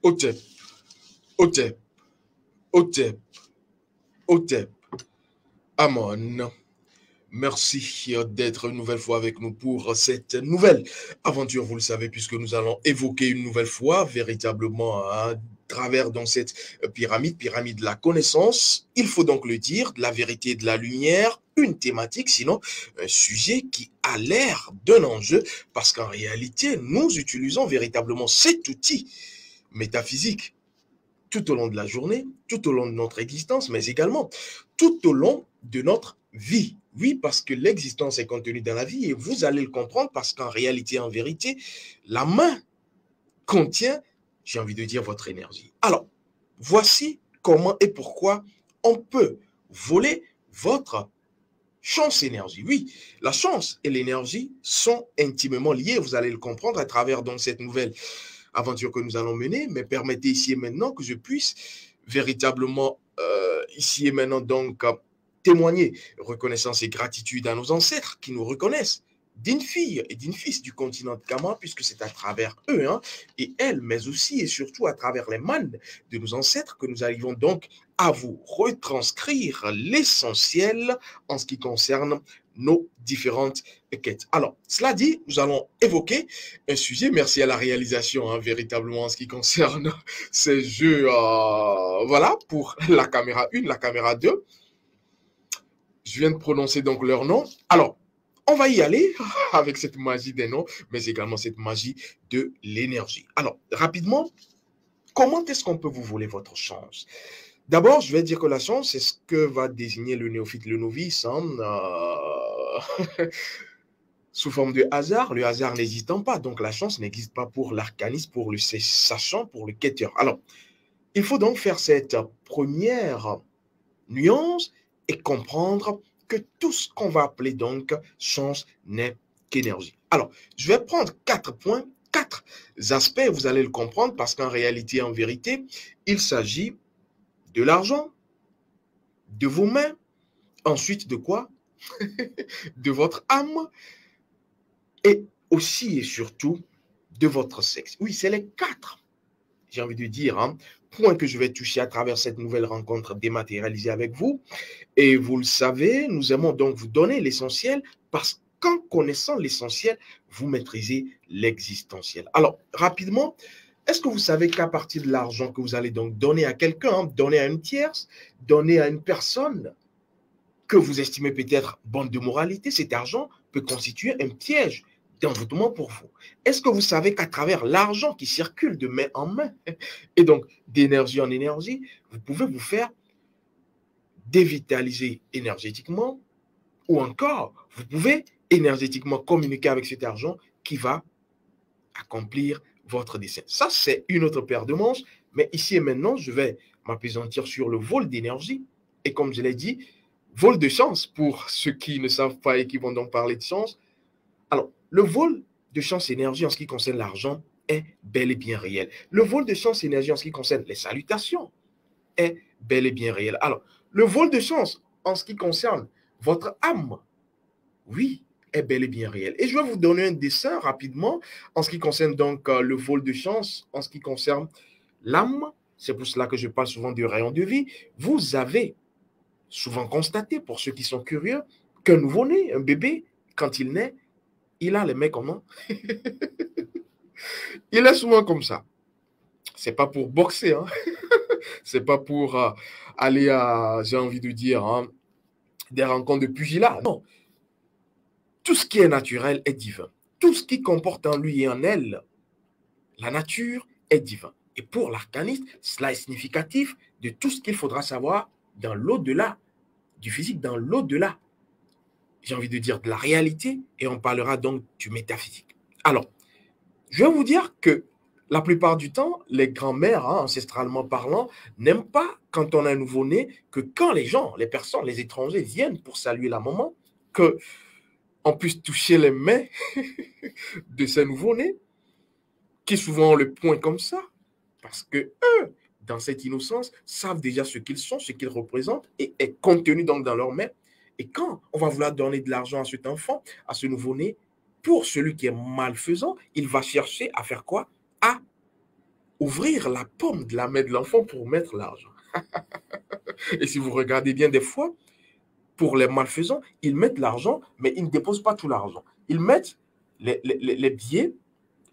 Otep, Otep, Otep, Otep. Amon. Merci d'être une nouvelle fois avec nous pour cette nouvelle aventure, vous le savez, puisque nous allons évoquer une nouvelle fois véritablement à travers dans cette pyramide de la connaissance. Il faut donc le dire, de la vérité et de la lumière, une thématique, sinon un sujet qui a l'air d'un enjeu, parce qu'en réalité, nous utilisons véritablement cet outil métaphysique tout au long de la journée, tout au long de notre existence, mais également tout au long de notre vie. Oui, parce que l'existence est contenue dans la vie et vous allez le comprendre parce qu'en réalité, en vérité, la main contient, j'ai envie de dire, votre énergie. Alors, voici comment et pourquoi on peut voler votre chance énergie. Oui, la chance et l'énergie sont intimement liées, vous allez le comprendre à travers donc cette nouvelle aventure que nous allons mener, mais permettez ici et maintenant que je puisse véritablement ici et maintenant donc témoigner reconnaissance et gratitude à nos ancêtres qui nous reconnaissent d'une fille et d'une fils du continent de Kama, puisque c'est à travers eux hein, et elles, mais aussi et surtout à travers les mannes de nos ancêtres que nous arrivons donc à vous retranscrire l'essentiel en ce qui concerne nos différentes quêtes. Alors, cela dit, nous allons évoquer un sujet, merci à la réalisation, hein, véritablement en ce qui concerne ces jeux, voilà, pour la caméra 1, la caméra 2. Je viens de prononcer donc leur nom. Alors, on va y aller avec cette magie des noms, mais également cette magie de l'énergie. Alors, rapidement, comment est-ce qu'on peut vous voler votre chance? D'abord, je vais dire que la chance, c'est ce que va désigner le néophyte, le novice, hein, sous forme de hasard, le hasard n'existant pas. Donc, la chance n'existe pas pour l'arcaniste, pour le sachant, pour le quêteur. Alors, il faut donc faire cette première nuance et comprendre que tout ce qu'on va appeler donc chance n'est qu'énergie. Alors, je vais prendre 4 points, 4 aspects, vous allez le comprendre, parce qu'en réalité, en vérité, il s'agit de l'argent, de vos mains, ensuite de quoi? De votre âme, et aussi et surtout de votre sexe. Oui, c'est les 4, j'ai envie de dire, hein, points que je vais toucher à travers cette nouvelle rencontre dématérialisée avec vous. Et vous le savez, nous aimons donc vous donner l'essentiel parce qu'en connaissant l'essentiel, vous maîtrisez l'existentiel. Alors, rapidement, est-ce que vous savez qu'à partir de l'argent que vous allez donc donner à quelqu'un, hein, donner à une tierce, donner à une personne que vous estimez peut-être bonne de moralité, cet argent peut constituer un piège d'envoûtement pour vous. Est-ce que vous savez qu'à travers l'argent qui circule de main en main, et donc d'énergie en énergie, vous pouvez vous faire dévitaliser énergétiquement, ou encore, vous pouvez énergétiquement communiquer avec cet argent qui va accomplir votre dessein. Ça, c'est une autre paire de manches, mais ici et maintenant, je vais m'appesantir sur le vol d'énergie. Et comme je l'ai dit, vol de chance pour ceux qui ne savent pas et qui vont donc parler de chance. Alors, le vol de chance énergie en ce qui concerne l'argent est bel et bien réel. Le vol de chance énergie en ce qui concerne les salutations est bel et bien réel. Alors, le vol de chance en ce qui concerne votre âme, oui, est bel et bien réel. Et je vais vous donner un dessin rapidement en ce qui concerne donc le vol de chance, en ce qui concerne l'âme. C'est pour cela que je parle souvent du rayon de vie. Vous avez souvent constaté, pour ceux qui sont curieux, qu'un nouveau-né, un bébé, quand il naît, il a les mains comment? Il est souvent comme ça. C'est pas pour boxer, hein? C'est pas pour aller à, j'ai envie de dire, hein, des rencontres de pugilat. Non. Tout ce qui est naturel est divin. Tout ce qui comporte en lui et en elle la nature est divin. Et pour l'arcaniste, cela est significatif de tout ce qu'il faudra savoir dans l'au-delà du physique, dans l'au-delà, j'ai envie de dire, de la réalité, et on parlera donc du métaphysique. Alors, je vais vous dire que la plupart du temps, les grands-mères, hein, ancestralement parlant, n'aiment pas quand on a un nouveau-né, que quand les gens, les personnes, les étrangers viennent pour saluer la maman, qu'on puisse toucher les mains de ces nouveaux-nés, qui souvent ont le point comme ça, parce que eux, dans cette innocence, savent déjà ce qu'ils sont, ce qu'ils représentent, et est contenu donc dans leurs mains. Et quand on va vouloir donner de l'argent à cet enfant, à ce nouveau-né, pour celui qui est malfaisant, il va chercher à faire quoi? À ouvrir la paume de la main de l'enfant pour mettre l'argent. Et si vous regardez bien des fois, pour les malfaisants, ils mettent l'argent, mais ils ne déposent pas tout l'argent. Ils mettent les billets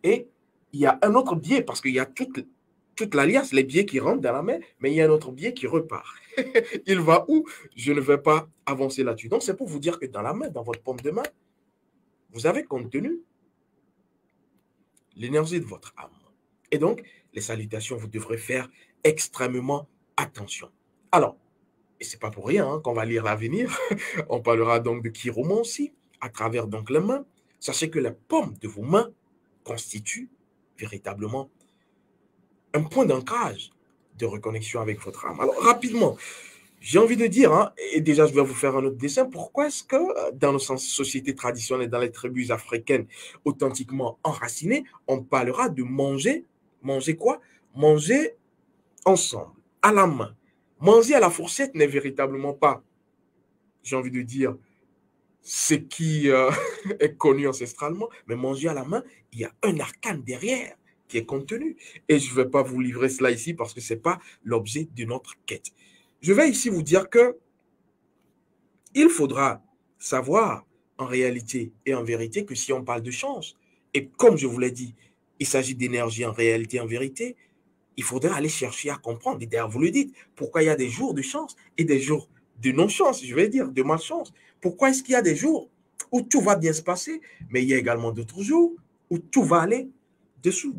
et il y a un autre billet parce qu'il y a toute l'alias, les billets qui rentrent dans la main, mais il y a un autre billet qui repart. Il va où? Je ne vais pas avancer là-dessus. Donc, c'est pour vous dire que dans la main, dans votre paume de main, vous avez contenu l'énergie de votre âme. Et donc, les salutations, vous devrez faire extrêmement attention. Alors, et ce n'est pas pour rien qu'on va lire l'avenir. On parlera donc de chiromancie à travers donc les mains. Sachez que la paume de vos mains constitue véritablement un point d'ancrage de reconnexion avec votre âme. Alors, rapidement, j'ai envie de dire, et déjà je vais vous faire un autre dessin, pourquoi est-ce que dans nos sociétés traditionnelles, dans les tribus africaines authentiquement enracinées, on parlera de manger, manger quoi? Manger ensemble, à la main. Manger à la fourchette n'est véritablement pas, j'ai envie de dire, ce qui est connu ancestralement, mais manger à la main, il y a un arcane derrière qui est contenu. Et je ne vais pas vous livrer cela ici parce que ce n'est pas l'objet de notre quête. Je vais ici vous dire que il faudra savoir en réalité et en vérité que si on parle de chance, et comme je vous l'ai dit, il s'agit d'énergie en réalité, en vérité, il faudra aller chercher à comprendre. Et d'ailleurs, vous le dites, pourquoi il y a des jours de chance et des jours de non-chance, je vais dire, de malchance. Pourquoi est-ce qu'il y a des jours où tout va bien se passer, mais il y a également d'autres jours où tout va aller dessous.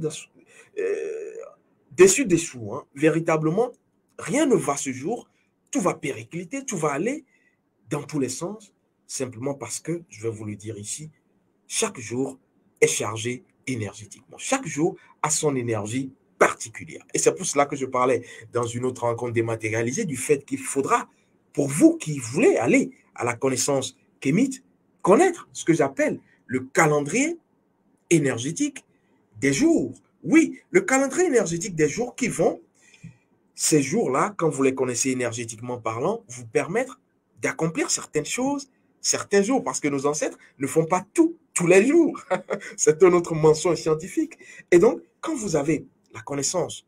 Véritablement, rien ne va ce jour, tout va péricliter, tout va aller dans tous les sens, simplement parce que, je vais vous le dire ici, chaque jour est chargé énergétiquement. Chaque jour a son énergie particulière. Et c'est pour cela que je parlais dans une autre rencontre dématérialisée du fait qu'il faudra, pour vous qui voulez aller à la connaissance kémite, connaître ce que j'appelle le calendrier énergétique des jours. Oui, le calendrier énergétique des jours qui vont, ces jours-là, quand vous les connaissez énergétiquement parlant, vous permettre d'accomplir certaines choses certains jours, parce que nos ancêtres ne font pas tout tous les jours. C'est un autre mensonge scientifique. Et donc, quand vous avez la connaissance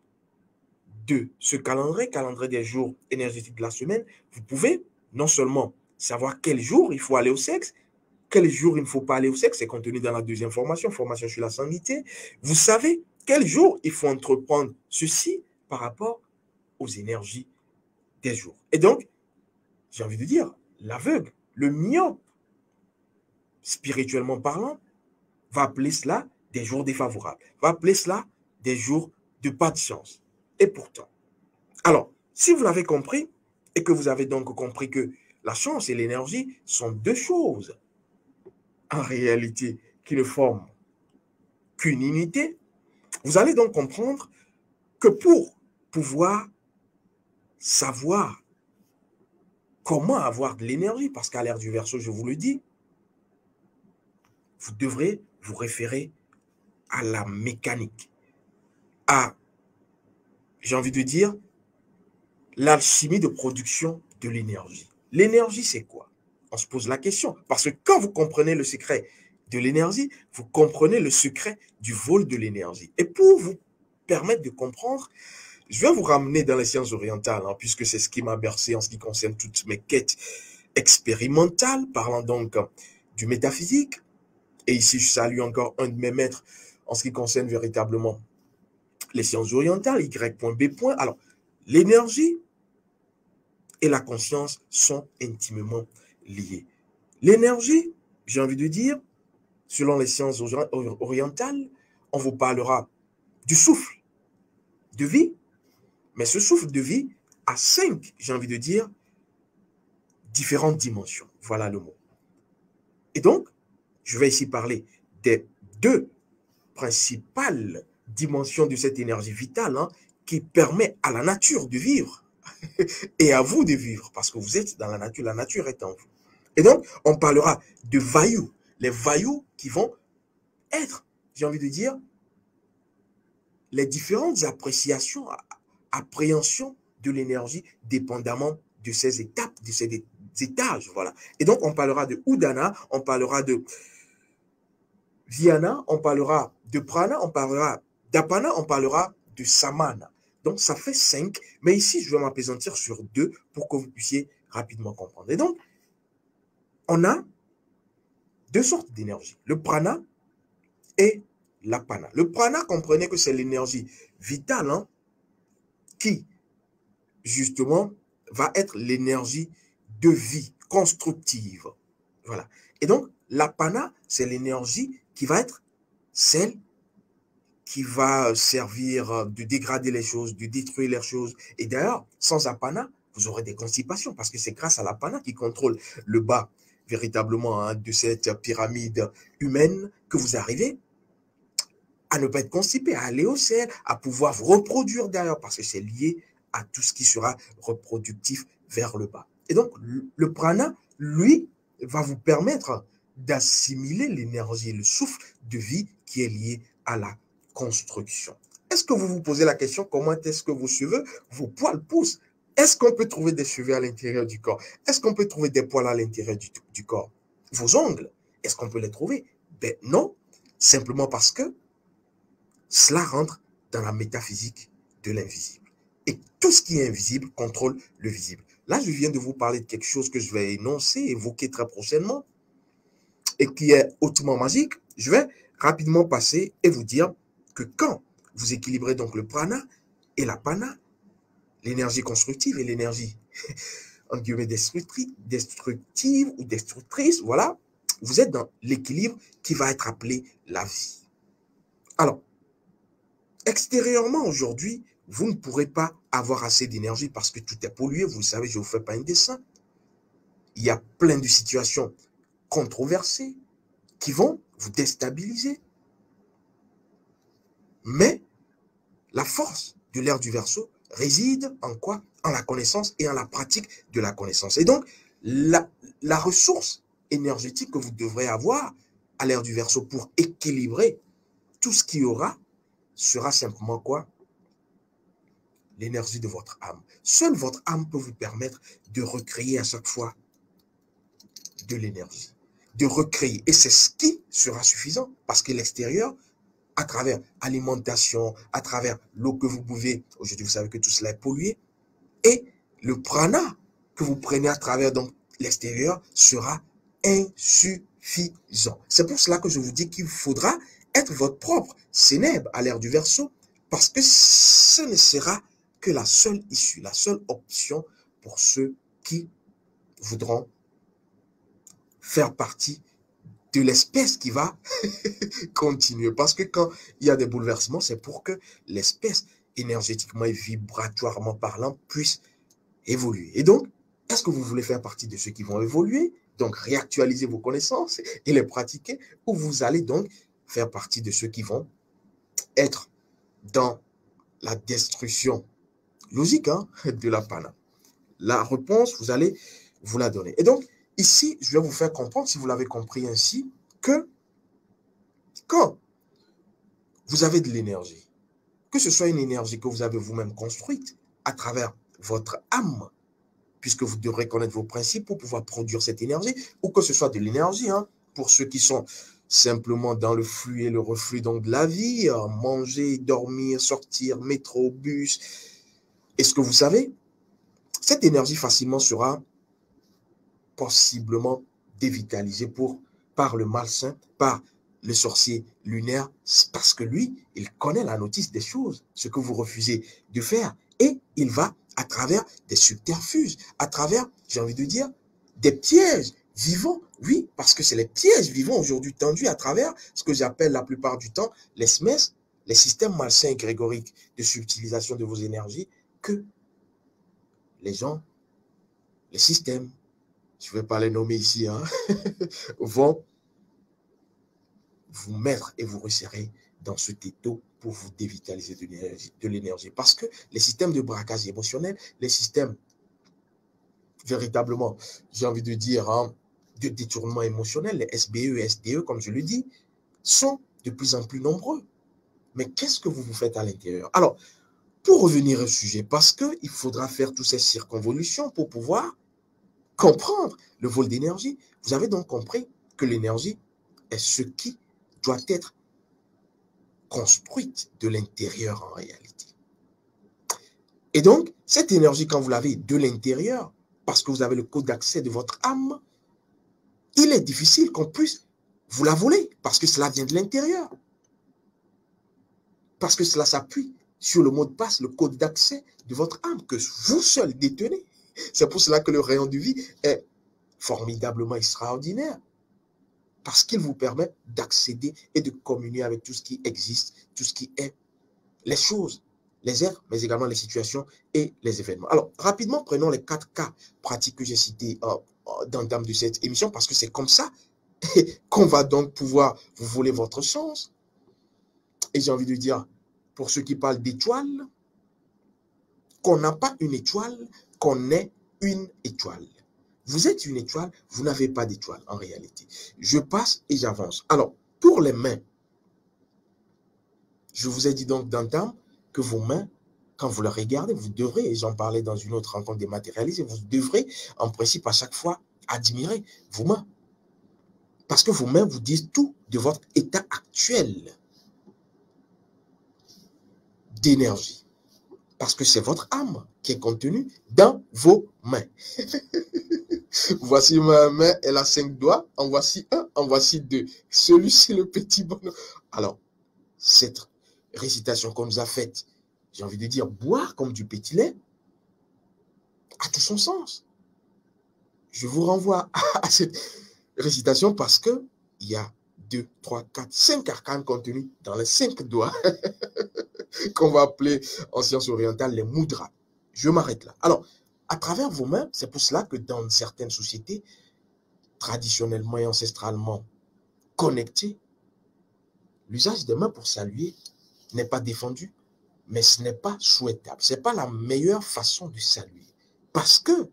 de ce calendrier des jours énergétiques de la semaine, vous pouvez non seulement savoir quel jour il faut aller au sexe, quel jour il ne faut pas aller au sexe, c'est contenu dans la deuxième formation sur la sanité. Vous savez quel jour il faut entreprendre ceci par rapport aux énergies des jours. Et donc, j'ai envie de dire, l'aveugle, le myope, spirituellement parlant, va appeler cela des jours défavorables, va appeler cela des jours de pas de chance. Et pourtant, alors, si vous l'avez compris, et que vous avez donc compris que la chance et l'énergie sont deux choses, en réalité, qui ne forment qu'une unité, vous allez donc comprendre que pour pouvoir savoir comment avoir de l'énergie, parce qu'à l'ère du Verseau, je vous le dis, vous devrez vous référer à la mécanique, à, j'ai envie de dire, l'alchimie de production de l'énergie. L'énergie, c'est quoi? On se pose la question. Parce que quand vous comprenez le secret de l'énergie, vous comprenez le secret du vol de l'énergie. Et pour vous permettre de comprendre, je vais vous ramener dans les sciences orientales, puisque c'est ce qui m'a bercé en ce qui concerne toutes mes quêtes expérimentales, parlant donc du métaphysique. Et ici, je salue encore un de mes maîtres en ce qui concerne véritablement les sciences orientales, Y.B. Alors, l'énergie et la conscience sont intimement liées. L'énergie, j'ai envie de dire, selon les sciences orientales, on vous parlera du souffle de vie, mais ce souffle de vie a 5, j'ai envie de dire, différentes dimensions. Voilà le mot. Et donc, je vais ici parler des 2 principales dimensions de cette énergie vitale qui permet à la nature de vivre et à vous de vivre, parce que vous êtes dans la nature est en vous. Et donc, on parlera de vayu, les vayus qui vont être, j'ai envie de dire, les différentes appréciations, appréhensions de l'énergie dépendamment de ces étapes, de ces étages, voilà. Et donc, on parlera de Udana, on parlera de Dhyana, on parlera de Prana, on parlera d'Apana, on parlera de samana. Donc, ça fait 5, mais ici, je vais m'appesantir sur 2 pour que vous puissiez rapidement comprendre. Et donc, on a 2 sortes d'énergie, le prana et l'apana. Le prana, comprenez que c'est l'énergie vitale hein, qui, justement, va être l'énergie de vie constructive. Voilà. Et donc, l'apana, c'est l'énergie qui va être celle qui va servir de dégrader les choses, de détruire les choses. Et d'ailleurs, sans apana, vous aurez des constipations parce que c'est grâce à l'apana qui contrôle le bas véritablement hein, de cette pyramide humaine que vous arrivez à ne pas être constipé, à aller au ciel, à pouvoir vous reproduire derrière parce que c'est lié à tout ce qui sera reproductif vers le bas. Et donc, le prana, lui, va vous permettre d'assimiler l'énergie, le souffle de vie qui est lié à la construction. Est-ce que vous vous posez la question, comment est-ce que vos cheveux, vos poils poussent? Est-ce qu'on peut trouver des cheveux à l'intérieur du corps? Est-ce qu'on peut trouver des poils à l'intérieur du corps? Vos ongles, est-ce qu'on peut les trouver? Ben non, simplement parce que cela rentre dans la métaphysique de l'invisible. Et tout ce qui est invisible contrôle le visible. Là, je viens de vous parler de quelque chose que je vais énoncer, évoquer très prochainement, et qui est hautement magique. Je vais rapidement passer et vous dire que quand vous équilibrez donc le prana et la pana, l'énergie constructive et l'énergie en guillemets destructive ou destructrice, voilà, vous êtes dans l'équilibre qui va être appelé la vie. Alors, extérieurement, aujourd'hui, vous ne pourrez pas avoir assez d'énergie parce que tout est pollué. Vous le savez, je ne vous fais pas un dessin. Il y a plein de situations controversées qui vont vous déstabiliser. Mais la force de l'ère du Verseau réside en quoi? En la connaissance et en la pratique de la connaissance. Et donc, la ressource énergétique que vous devrez avoir à l'ère du Verseau pour équilibrer tout ce qu'il y aura sera simplement quoi? L'énergie de votre âme. Seule votre âme peut vous permettre de recréer à chaque fois de l'énergie, de recréer. Et c'est ce qui sera suffisant parce que l'extérieur, à travers alimentation, à travers l'eau que vous buvez, aujourd'hui vous savez que tout cela est pollué, et le prana que vous prenez à travers donc l'extérieur sera insuffisant. C'est pour cela que je vous dis qu'il faudra être votre propre Sénèbe à l'ère du Verseau parce que ce ne sera que la seule issue, la seule option pour ceux qui voudront faire partie de l'espèce qui va continuer. Parce que quand il y a des bouleversements, c'est pour que l'espèce, énergétiquement et vibratoirement parlant, puisse évoluer. Et donc, est-ce que vous voulez faire partie de ceux qui vont évoluer, donc réactualiser vos connaissances et les pratiquer, ou vous allez donc faire partie de ceux qui vont être dans la destruction logique hein, de la pana? La réponse, vous allez vous la donner. Et donc, ici, je vais vous faire comprendre, si vous l'avez compris ainsi, que quand vous avez de l'énergie, que ce soit une énergie que vous avez vous-même construite à travers votre âme, puisque vous devrez connaître vos principes pour pouvoir produire cette énergie, ou que ce soit de l'énergie, hein, pour ceux qui sont simplement dans le flux et le reflux donc de la vie, manger, dormir, sortir, métro, bus. Est-ce que vous savez, cette énergie facilement sera possiblement dévitalisée par le malsain, par le sorcier lunaire, parce que lui, il connaît la notice des choses, ce que vous refusez de faire, et il va à travers des subterfuges, à travers, j'ai envie de dire, des pièges vivants, oui, parce que c'est les pièges vivants aujourd'hui tendus à travers ce que j'appelle la plupart du temps les SMES, les systèmes malsains et grégoriques de subtilisation de vos énergies, que les gens, les systèmes, je ne vais pas les nommer ici, hein, vont vous mettre et vous resserrer dans ce étau pour vous dévitaliser de l'énergie. Parce que les systèmes de braquage émotionnel, les systèmes véritablement, j'ai envie de dire, hein, de détournement émotionnel, les SBE, SDE, comme je le dis, sont de plus en plus nombreux. Mais qu'est-ce que vous vous faites à l'intérieur? Alors, pour revenir au sujet, parce qu'il faudra faire toutes ces circonvolutions pour pouvoir comprendre le vol d'énergie, vous avez donc compris que l'énergie est ce qui doit être construite de l'intérieur en réalité. Et donc, cette énergie, quand vous l'avez de l'intérieur, parce que vous avez le code d'accès de votre âme, il est difficile qu'on puisse vous la voler, parce que cela vient de l'intérieur. Parce que cela s'appuie sur le mot de passe, le code d'accès de votre âme, que vous seul détenez. C'est pour cela que le rayon de vie est formidablement extraordinaire. Parce qu'il vous permet d'accéder et de communier avec tout ce qui existe, tout ce qui est, les choses, les êtres, mais également les situations et les événements. Alors, rapidement, prenons les 4 cas pratiques que j'ai cités dans le terme de cette émission, parce que c'est comme ça qu'on va donc pouvoir vous voler votre sens. Et j'ai envie de dire, pour ceux qui parlent d'étoiles, qu'on n'a pas une étoile, qu'on est une étoile. Vous êtes une étoile, vous n'avez pas d'étoile en réalité. Je passe et j'avance. Alors, pour les mains, je vous ai dit donc d'entendre que vos mains, quand vous les regardez, vous devrez, et j'en parlais dans une autre rencontre dématérialisée, vous devrez en principe à chaque fois admirer vos mains. Parce que vos mains vous disent tout de votre état actuel d'énergie. Parce que c'est votre âme qui est contenue dans vos mains. Voici ma main, elle a 5 doigts. En voici un, en voici 2. Celui-ci, le petit bonhomme. Alors, cette récitation qu'on nous a faite, j'ai envie de dire, boire comme du petit lait, a tout son sens. Je vous renvoie à cette récitation parce que il y a 2, 3, 4, 5 arcanes contenus dans les 5 doigts qu'on va appeler en sciences orientales les mudras. Je m'arrête là. Alors, à travers vos mains, c'est pour cela que dans certaines sociétés, traditionnellement et ancestralement connectées, l'usage des mains pour saluer n'est pas défendu, mais ce n'est pas souhaitable. Ce n'est pas la meilleure façon de saluer. Parce que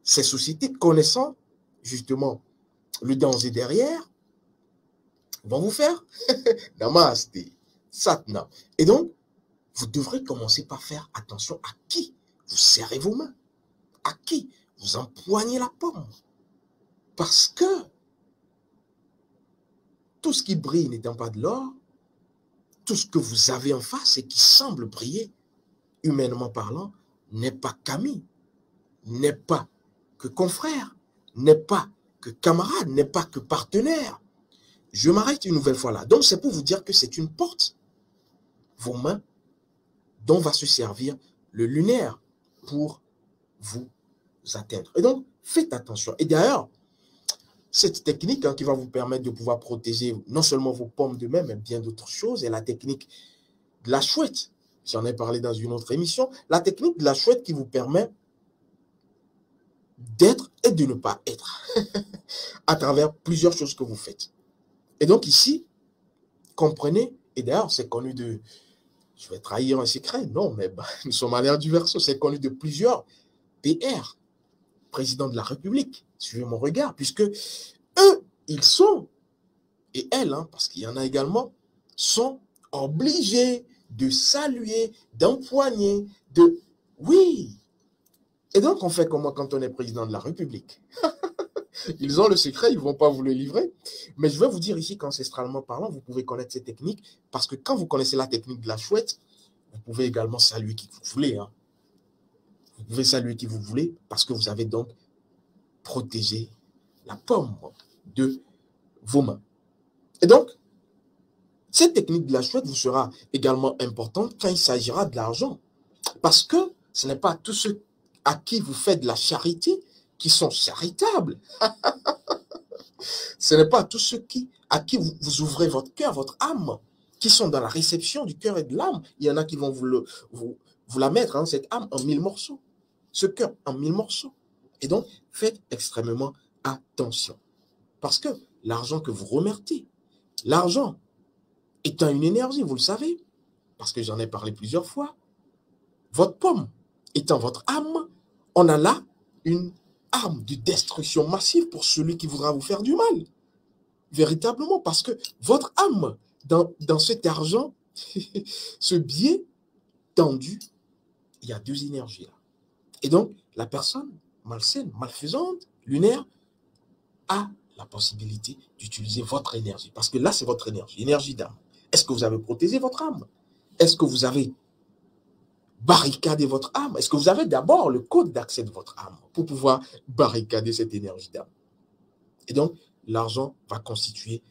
ces sociétés, connaissant justement le danger derrière, vont vous faire Namaste, Satnam. Et donc, vous devrez commencer par faire attention à qui vous serrez vos mains, à qui vous empoignez la paume. Parce que tout ce qui brille n'étant pas de l'or, tout ce que vous avez en face et qui semble briller, humainement parlant, n'est pas qu'ami, n'est pas que confrère, n'est pas que camarade, n'est pas que partenaire. Je m'arrête une nouvelle fois là. Donc, c'est pour vous dire que c'est une porte, vos mains, dont va se servir le lunaire pour vous atteindre. Et donc, faites attention. Et d'ailleurs, cette technique qui va vous permettre de pouvoir protéger non seulement vos paumes de main, mais bien d'autres choses, est la technique de la chouette. J'en ai parlé dans une autre émission. La technique de la chouette qui vous permet d'être et de ne pas être à travers plusieurs choses que vous faites. Et donc ici, comprenez, et d'ailleurs c'est connu de, je vais trahir un secret, non, mais nous sommes à l'ère du Verseau, c'est connu de plusieurs PR, président de la République, suivez mon regard, puisque eux, ils sont, et elles, parce qu'il y en a également, sont obligés de saluer, d'empoigner, de... Oui. Et donc, on fait comment quand on est président de la République? Ils ont le secret, ils ne vont pas vous le livrer. Mais je vais vous dire ici qu'ancestralement parlant, vous pouvez connaître ces techniques, parce que quand vous connaissez la technique de la chouette, vous pouvez également saluer qui vous voulez. Vous pouvez saluer qui vous voulez, parce que vous avez donc protégé la paume de vos mains. Et donc, cette technique de la chouette vous sera également importante quand il s'agira de l'argent. Parce que ce n'est pas tous ceux à qui vous faites de la charité qui sont charitables. Ce n'est pas tous ceux à qui vous ouvrez votre cœur, votre âme, qui sont dans la réception du cœur et de l'âme. Il y en a qui vont vous la mettre, cette âme, en 1000 morceaux. Ce cœur en 1000 morceaux. Et donc, faites extrêmement attention. Parce que l'argent que vous remerciez, l'argent étant une énergie, vous le savez, parce que j'en ai parlé plusieurs fois, votre paume étant votre âme, on a là une arme de destruction massive pour celui qui voudra vous faire du mal. Véritablement, parce que votre âme, dans cet argent, ce biais tendu, il y a 2 énergies là. Et donc, la personne malsaine, malfaisante, lunaire, a la possibilité d'utiliser votre énergie. Parce que là, c'est votre énergie, énergie d'âme. Est-ce que vous avez protégé votre âme? Est-ce que vous avez barricadé votre âme? Est-ce que vous avez d'abord le code d'accès de votre âme pour pouvoir barricader cette énergie d'âme? Et donc, l'argent va constituer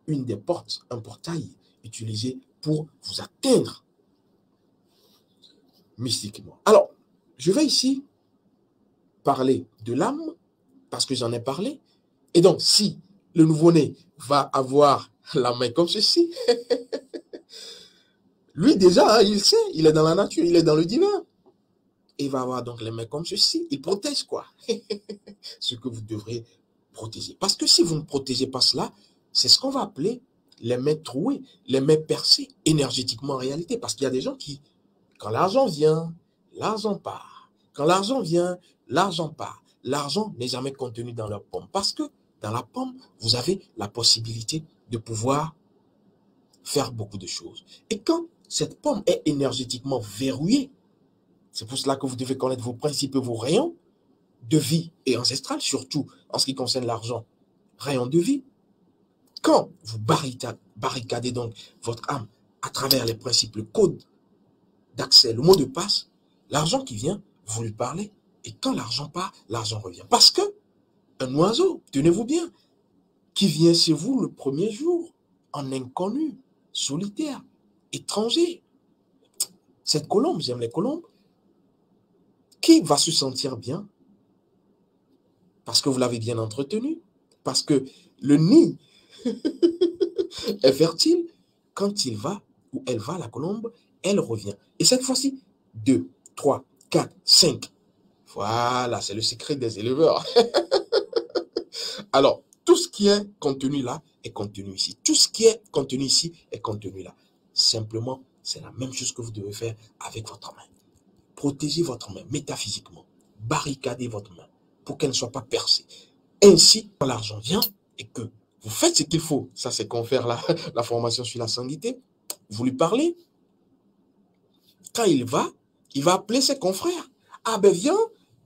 une des portes, un portail utilisé pour vous atteindre mystiquement. Alors, je vais ici parler de l'âme parce que j'en ai parlé. Et donc, si le nouveau-né va avoir la main comme ceci, lui déjà, hein, il sait, il est dans la nature, il est dans le divin. Il va avoir donc les mains comme ceci, il protège quoi? Ce que vous devrez protéger. Parce que si vous ne protégez pas cela, c'est ce qu'on va appeler les mains trouées, les mains percées énergétiquement en réalité. Parce qu'il y a des gens qui, quand l'argent vient, l'argent part. Quand l'argent vient, l'argent part. L'argent n'est jamais contenu dans leur pomme. Parce que dans la pomme, vous avez la possibilité de pouvoir faire beaucoup de choses. Et quand cette pomme est énergétiquement verrouillée, c'est pour cela que vous devez connaître vos principes et vos rayons de vie et ancestral, surtout en ce qui concerne l'argent, rayon de vie. Quand vous barricadez donc votre âme à travers les principes, le code d'accès, le mot de passe, l'argent qui vient, vous lui parlez, et quand l'argent part, l'argent revient. Parce que un oiseau, tenez-vous bien, qui vient chez vous le premier jour, en inconnu, solitaire, étranger, cette colombe, j'aime les colombes, qui va se sentir bien? Parce que vous l'avez bien entretenu, parce que le nid est fertile. Quand il va, ou elle va, la colombe, elle revient. Et cette fois-ci, 2, 3, 4, 5. Voilà, c'est le secret des éleveurs. Alors, tout ce qui est contenu là est contenu ici. Tout ce qui est contenu ici est contenu là. Simplement, c'est la même chose que vous devez faire avec votre main. Protégez votre main métaphysiquement. Barricadez votre main pour qu'elle ne soit pas percée. Ainsi, quand l'argent vient et que vous faites ce qu'il faut, ça c'est qu'on fait la formation sur la sanguité, vous lui parlez, quand il va appeler ses confrères. Ah ben viens,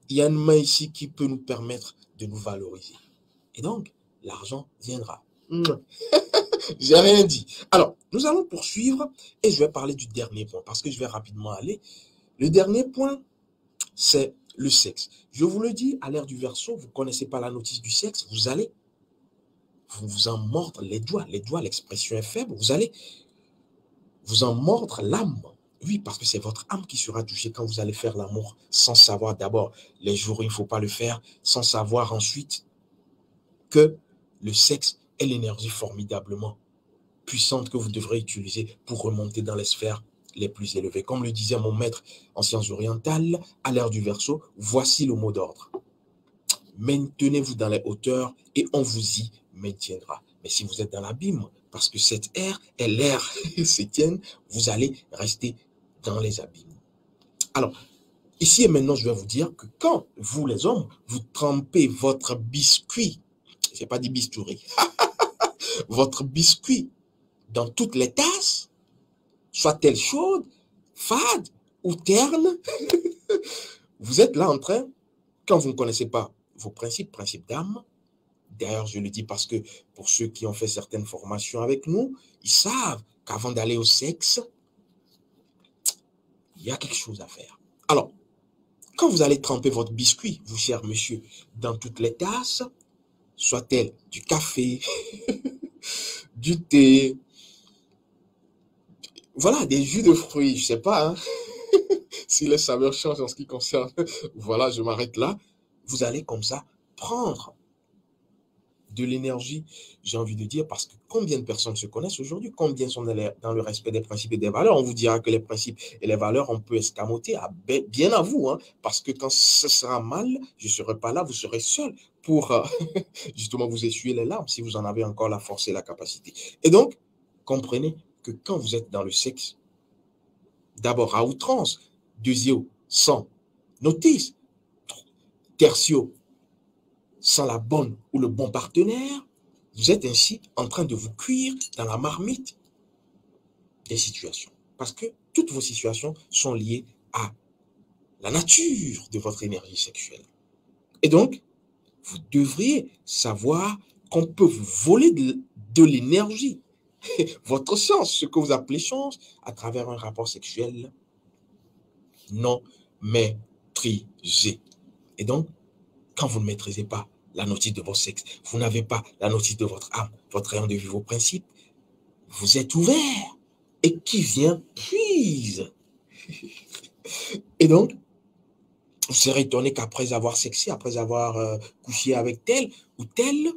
il y a une main ici qui peut nous permettre de nous valoriser. Et donc, l'argent viendra. J'ai rien dit. Alors, nous allons poursuivre et je vais parler du dernier point parce que je vais rapidement aller. Le dernier point, c'est le sexe. Je vous le dis, à l'ère du Verseau, vous ne connaissez pas la notice du sexe, vous allez vous en mordre les doigts. Les doigts, l'expression est faible, vous allez vous en mordre l'âme. Oui, parce que c'est votre âme qui sera touchée quand vous allez faire l'amour, sans savoir d'abord les jours où il ne faut pas le faire, sans savoir ensuite que le sexe est l'énergie formidablement puissante que vous devrez utiliser pour remonter dans les sphères les plus élevées. Comme le disait mon maître en sciences orientales, à l'ère du Verseau, voici le mot d'ordre. Maintenez-vous dans les hauteurs et on vous y maintiendra. Mais si vous êtes dans l'abîme, parce que cette ère est l'ère septième, vous allez rester dans les abîmes. Alors, ici et maintenant, je vais vous dire que quand vous, les hommes, vous trempez votre biscuit, je n'ai pas dit bistouri, votre biscuit dans toutes les tasses, soit-elle chaude, fade ou terne, vous êtes là en train, quand vous ne connaissez pas vos principes d'âme, d'ailleurs je le dis parce que pour ceux qui ont fait certaines formations avec nous, ils savent qu'avant d'aller au sexe, il y a quelque chose à faire. Alors, quand vous allez tremper votre biscuit, vous cher monsieur, dans toutes les tasses, soit-elle du café, du thé, voilà, des jus de fruits, je ne sais pas, hein, si les saveurs changent en ce qui concerne, voilà, je m'arrête là, vous allez comme ça prendre de l'énergie, j'ai envie de dire, parce que combien de personnes se connaissent aujourd'hui, combien sont dans le respect des principes et des valeurs. On vous dira que les principes et les valeurs, on peut escamoter, bien à vous, hein, parce que quand ce sera mal, je ne serai pas là, vous serez seul pour justement vous essuyer les larmes, si vous en avez encore la force et la capacité. Et donc, comprenez que quand vous êtes dans le sexe, d'abord à outrance, deuxièmement, sans notice, tertio, sans la bonne ou le bon partenaire, vous êtes ainsi en train de vous cuire dans la marmite des situations. Parce que toutes vos situations sont liées à la nature de votre énergie sexuelle. Et donc, vous devriez savoir qu'on peut vous voler de l'énergie votre chance, ce que vous appelez chance, à travers un rapport sexuel non maîtrisé. Et donc, quand vous ne maîtrisez pas la notice de votre sexe, vous n'avez pas la notice de votre âme, votre rayon de vie, vos principes, vous êtes ouvert. Et qui vient puise. Et donc, vous serez étonné qu'après avoir sexé, après avoir couché avec tel ou tel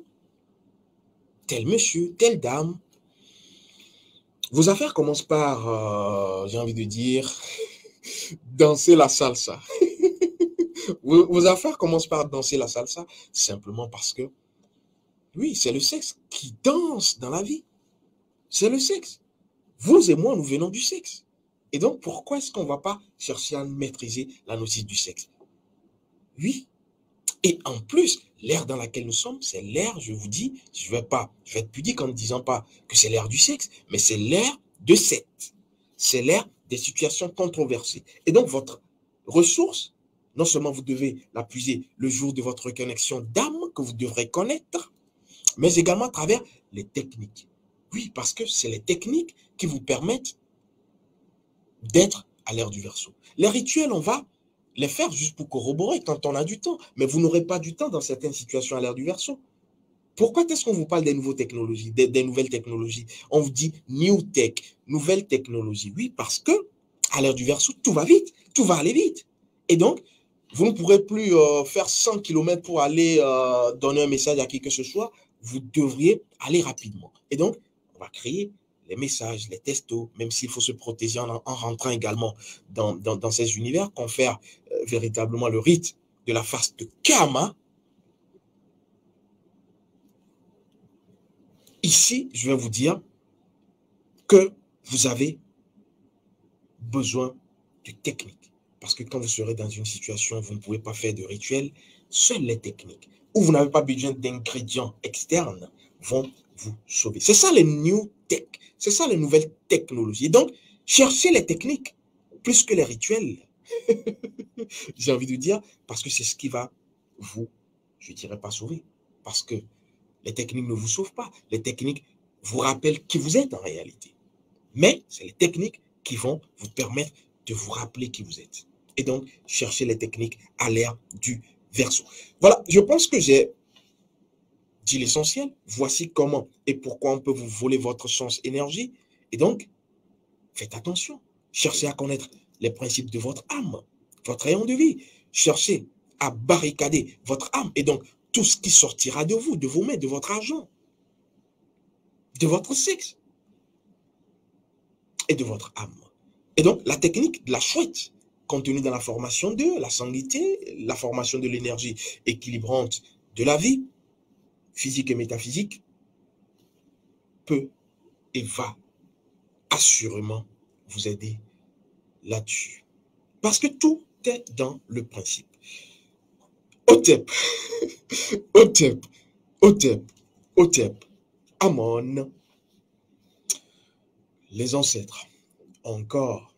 monsieur, telle dame, vos affaires commencent par, j'ai envie de dire, danser la salsa. Vos affaires commencent par danser la salsa simplement parce que, oui, c'est le sexe qui danse dans la vie. C'est le sexe. Vous et moi, nous venons du sexe. Et donc, pourquoi est-ce qu'on ne va pas chercher à maîtriser la notion du sexe? Oui. Et en plus, l'ère dans laquelle nous sommes, c'est l'ère, je vous dis, je vais être pudique en ne disant pas que c'est l'ère du sexe, mais c'est l'ère de secte. C'est l'ère des situations controversées. Et donc, votre ressource, non seulement vous devez la puiser le jour de votre connexion d'âme que vous devrez connaître, mais également à travers les techniques. Oui, parce que c'est les techniques qui vous permettent d'être à l'ère du Verseau. Les rituels, on va les faire juste pour corroborer quand on a du temps, mais vous n'aurez pas du temps dans certaines situations à l'ère du Verseau. Pourquoi est-ce qu'on vous parle des nouvelles technologies, des nouvelles technologies? On vous dit new tech, nouvelles technologies. Oui, parce que à l'ère du Verseau, tout va vite, tout va aller vite. Et donc, vous ne pourrez plus faire 100 km pour aller donner un message à qui que ce soit. Vous devriez aller rapidement. Et donc, on va créer les messages, les textos, même s'il faut se protéger en rentrant également dans ces univers, confère véritablement le rite de la face de Kama. Ici, je vais vous dire que vous avez besoin de techniques. Parce que quand vous serez dans une situation où vous ne pouvez pas faire de rituel, seules les techniques, où vous n'avez pas besoin d'ingrédients externes, vont vous sauver. C'est ça les new tech, c'est ça les nouvelles technologies. Donc, cherchez les techniques plus que les rituels. J'ai envie de dire, parce que c'est ce qui va vous, je ne dirais pas sauver. Parce que les techniques ne vous sauvent pas. Les techniques vous rappellent qui vous êtes en réalité. Mais c'est les techniques qui vont vous permettre de vous rappeler qui vous êtes. Et donc, cherchez les techniques à l'ère du Verseau. Voilà, je pense que j'ai dit l'essentiel. Voici comment et pourquoi on peut vous voler votre chance énergie. Et donc, faites attention. Cherchez à connaître les principes de votre âme, votre rayon de vie. Cherchez à barricader votre âme. Et donc, tout ce qui sortira de vous, de vos mains, de votre argent, de votre sexe et de votre âme. Et donc, la technique de la chouette, contenue dans la formation de la sanguité, la formation de l'énergie équilibrante de la vie, physique et métaphysique, peut et va assurément vous aider là-dessus. Parce que tout est dans le principe. Otep, Otep, Otep, Otep, Amon. Les ancêtres ont encore